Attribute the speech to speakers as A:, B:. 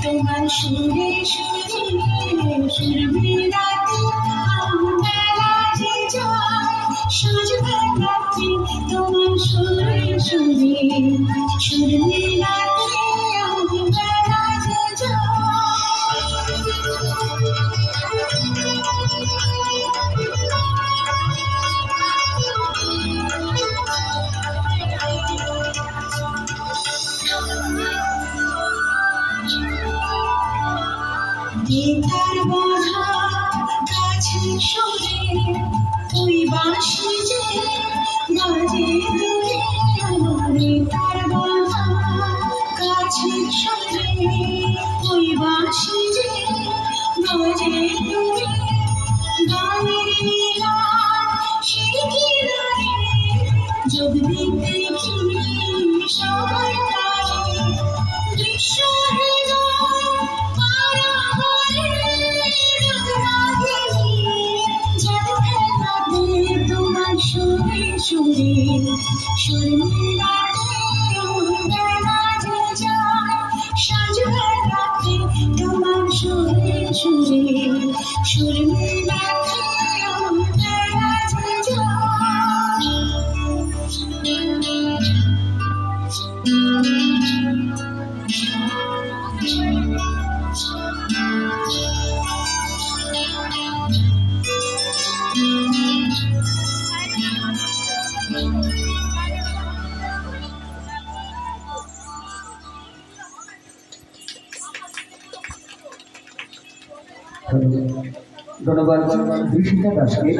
A: তোমার সুরে সুরে সুরবিরাতে আমরাজি যায় সাজবে রাতে তোমার সুরে সুরে সুরবিরাতে আমরাজি যায় গীতার বাধা কাছে সরে ওই বাঁশি যে বাজে দূরে আমার গীতার বাধা কাছে সরে ওই বাঁশি যে বাজে দূরে গানের নীলার সেই কিনারে যদি দেখি সবাই তারে দৃশ্য সুরে সুরে সুরবিরাতে আমরাজি যায় সাজবে রাতে তোমার সুরে সুরে সুরবিরাতে আমরাজি যায়
B: ধন্যবাদ ঋষিকা দাসকে।